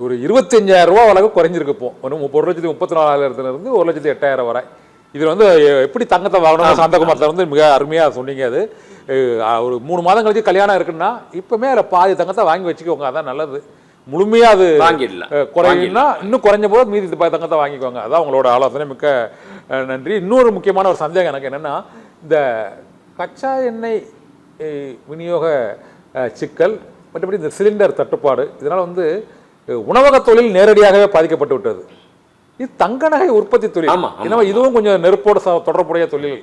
ஒரு 25,000 ரூபா அளவுக்கு குறைஞ்சிருக்கு. இப்போ ஒரு 1,34,000 1,08,000 வரை. இதில் வந்து எப்படி தங்கத்தை வாங்கணும் சாந்தகுமாரத்தில் வந்து மிக அருமையாக சொன்னீங்க. அது ஒரு 3 மாதம் கழிச்சு கல்யாணம் இருக்குன்னா இப்பவுமே அதில் பாதி தங்கத்தை வாங்கி வச்சுக்கோங்க, அதான் நல்லது. முழுமையாக அது குறையும்னா இன்னும் குறைஞ்ச போது மீதி தங்கத்தை வாங்கிக்கோங்க. அதான் உங்களோட ஆலோசனை. மிக்க நன்றி. இன்னொரு முக்கியமான ஒரு சந்தேகம் எனக்கு என்னென்னா, இந்த கச்சா எண்ணெய் விநியோக சிக்கல், மற்றபடி இந்த சிலிண்டர் தட்டுப்பாடு, இதனால் வந்து உணவக தொழில் நேரடியாகவே பாதிக்கப்பட்டு விட்டது. இது தங்க நகை உற்பத்தி தொழில், ஏன்னா இதுவும் கொஞ்சம் நெருப்போடு தொடர்புடைய தொழில்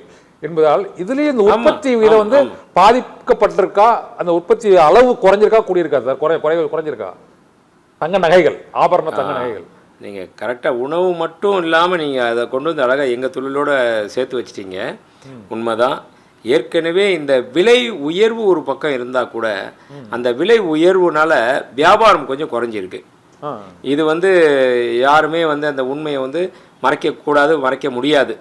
என்பதால் இதுலேயே இந்த உற்பத்தி வீதம் வந்து பாதிக்கப்பட்டிருக்கா, அந்த உற்பத்தி அளவு குறைஞ்சிருக்கா கூடியிருக்கா சார்? குறைஞ்சிருக்கா தங்க நகைகள், ஆபரண தங்க நகைகள்? நீங்கள் கரெக்டாக உணவு மட்டும் இல்லாமல் நீங்கள் அதை கொண்டு வந்து அழகாக எங்கள் தொழிலோட சேர்த்து வச்சிட்டீங்க. உண்மைதான். ஏற்கனவே இந்த விலை உயர்வு ஒரு பக்கம் இருந்தால் கூட அந்த விலை உயர்வுனால வியாபாரம் கொஞ்சம் குறைஞ்சிருக்கு. இது வந்து யாருமே வந்து அந்த உண்மையை வந்து மறைக்கக்கூடாது, மறைக்க முடியாது.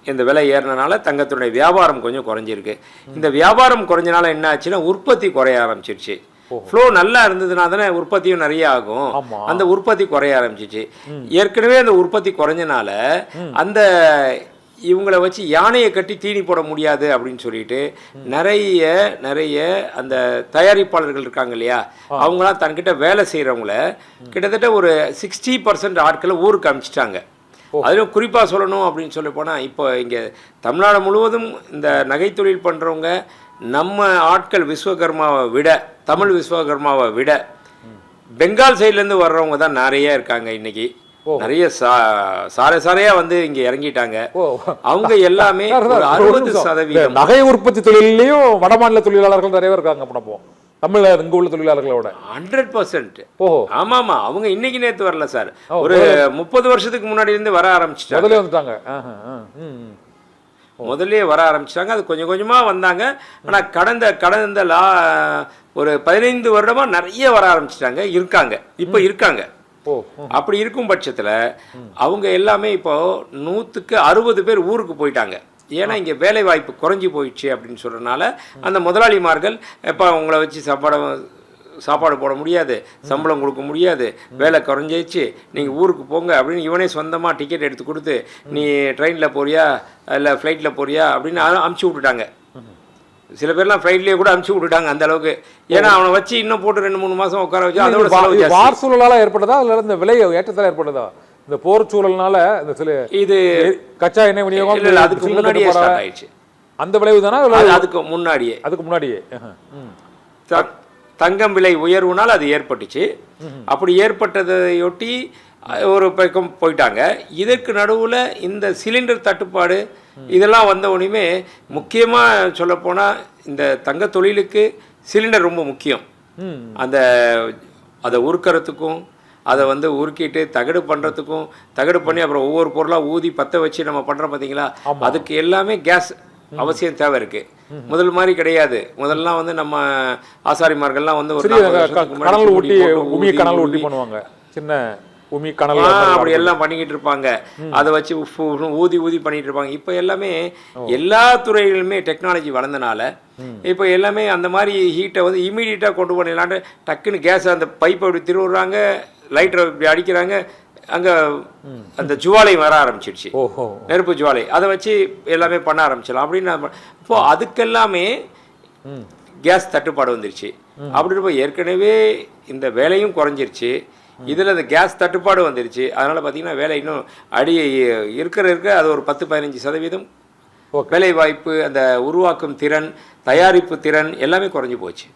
இந்த விலை ஏறினால தங்கத்தினுடைய வியாபாரம் கொஞ்சம் குறைஞ்சிருக்கு. இந்த வியாபாரம் குறைஞ்சனால என்ன ஆச்சுன்னா உற்பத்தி குறைய ஆரம்பிச்சிருச்சு. ஃப்ளோ நல்லா இருந்ததுனா தானே உற்பத்தியும் நிறைய ஆகும். அந்த உற்பத்தி குறைய ஆரம்பிச்சிச்சு. ஏற்கனவே அந்த உற்பத்தி குறைஞ்சனால அந்த இவங்களை வச்சு யானையை கட்டி தீனி போட முடியாது அப்படின்னு சொல்லிட்டு நிறைய அந்த தயாரிப்பாளர்கள் இருக்காங்க இல்லையா, அவங்களாம் தன்கிட்ட வேலை செய்கிறவங்கள கிட்டத்தட்ட ஒரு 60% ஆட்களை ஊருக்கு அனுப்பிச்சிட்டாங்க. அதிலும் குறிப்பாக சொல்லணும் அப்படின்னு சொல்லி போனால், இப்போ இங்கே தமிழ்நாடு முழுவதும் இந்த நகைத்தொழில் பண்ணுறவங்க நம்ம ஆட்கள் விஸ்வகர்மாவை விட, தமிழ் விஸ்வகர்மாவை விட பெங்கால் சைட்லேருந்து வர்றவங்க தான் நிறைய இருக்காங்க. இன்னைக்கு நிறைய சாரையா வந்து இங்க இறங்கிட்டாங்க. அவங்க எல்லாமே 60% நகை உற்பத்தி தொழிலையும் வடமாநில தொழிலாளர்கள் நிறைய பேர் இருக்காங்க. தமிழ்நாடு இங்க உள்ள தொழிலாளர்களோட 100%. ஆமா ஆமா, அவங்க இன்னைக்கு நேத்து வரல சார், ஒரு 30 வருஷத்துக்கு முன்னாடி இருந்து வர ஆரம்பிச்சுட்டாங்க. முதல்ல வர ஆரம்பிச்சிட்டாங்க. அது கொஞ்சம் கொஞ்சமா வந்தாங்க. ஆனா கடந்த ஒரு 15 வருடமா நிறைய வர ஆரம்பிச்சிட்டாங்க. இப்ப இருக்காங்க. அப்படி இருக்கும் பட்சத்தில் அவங்க எல்லாமே இப்போ 100க்கு 60 பேர் ஊருக்கு போயிட்டாங்க. ஏன்னா இங்கே வேலை வாய்ப்பு குறைஞ்சி போயிடுச்சு அப்படின்னு சொல்கிறனால அந்த முதலாளிமார்கள் இப்போ அவங்கள வச்சு சாப்பாடு போட முடியாது, சம்பளம் கொடுக்க முடியாது, வேலை குறைஞ்சிச்சு, நீங்கள் ஊருக்கு போங்க அப்படின்னு இவனே சொந்தமாக டிக்கெட் எடுத்து கொடுத்து நீ ட்ரெயினில் போறியா இல்லை ஃப்ளைட்டில் போறியா அப்படின்னு அமுச்சு விட்டுட்டாங்க. சில பேர்லாம் ஃப்ளைட்லேயே கூட அனுப்பிச்சு விட்டுட்டாங்க அந்த அளவுக்கு. ஏன்னா அவனை வச்சு இன்னும் போட்டு 2-3 மாதம் உட்கார வச்சு அதோட வார் சூழலால் ஏற்பட்டதா இல்லை இந்த விலை ஏற்றத்தால் ஏற்பட்டதா? இந்த போர் சூழல்னால இந்த சில இது கச்சா எண்ணெய் விநியோகம் இல்லை, அதுக்கு முன்னாடியே ஸ்டார்ட் ஆயிடுச்சு. அந்த விளைவு தானே? அதுக்கு முன்னாடியே தங்கம் விலை உயர்வுனால் அது ஏற்பட்டுச்சு. அப்படி ஏற்பட்டதையொட்டி ஒரு பக்கம் போயிட்டாங்க. இதற்கு நடுவில் இந்த சிலிண்டர் தட்டுப்பாடு இதெல்லாம் வந்த உடனே முக்கியமாக சொல்லப்போனால் இந்த தங்க தொழிலுக்கு சிலிண்டர் ரொம்ப முக்கியம். அதை உருக்கிறதுக்கும் அதை வந்து உருக்கிட்டு தகடு பண்ணுறதுக்கும், தகடு பண்ணி அப்புறம் ஒவ்வொரு பொருளாக ஊதி பற்ற வச்சு நம்ம பண்ணுறோம் பார்த்தீங்களா, அதுக்கு எல்லாமே கேஸ் அவசியம் தேவை இருக்குது. முதல் மாதிரி கிடையாது. முதல்லாம் வந்து நம்ம ஆசாரிமார்கள்லாம் வந்து ஒரு கனல் ஊட்டி பண்ணுவாங்க, சின்ன அப்படி எல்லாம் பண்ணிக்கிட்டு இருப்பாங்க. அதை வச்சு ஊதி பண்ணிட்டு இருப்பாங்க. இப்போ எல்லாமே எல்லா துறைகளிலுமே டெக்னாலஜி வளர்ந்தனால இப்போ எல்லாமே அந்த மாதிரி ஹீட்டை வந்து இமீடியட்டாக கொண்டு பண்ணிடலான்ட்டு டக்குன்னு கேஸ் அந்த பைப்பை அப்படி திருவுறாங்க, லைட்டரை இப்படி அடிக்கிறாங்க, அங்கே அந்த ஜுவாலை வர ஆரம்பிச்சிடுச்சு, நெருப்பு ஜுவாலை. அதை வச்சு எல்லாமே பண்ண ஆரம்பிச்சிடலாம் அப்படின்னு. இப்போ அதுக்கெல்லாமே கேஸ் தட்டுப்பாடு வந்துருச்சு. அப்படி ஏற்கனவே இந்த வேலையும் குறைஞ்சிருச்சு, இதில் இந்த கேஸ் தட்டுப்பாடு வந்துருச்சு. அதனால் பார்த்தீங்கன்னா வேலை இன்னும் இருக்க அது ஒரு 10-15% வேலை வாய்ப்பு, அந்த உருவாக்கும் திறன், தயாரிப்பு திறன் எல்லாமே குறைஞ்சி போச்சு.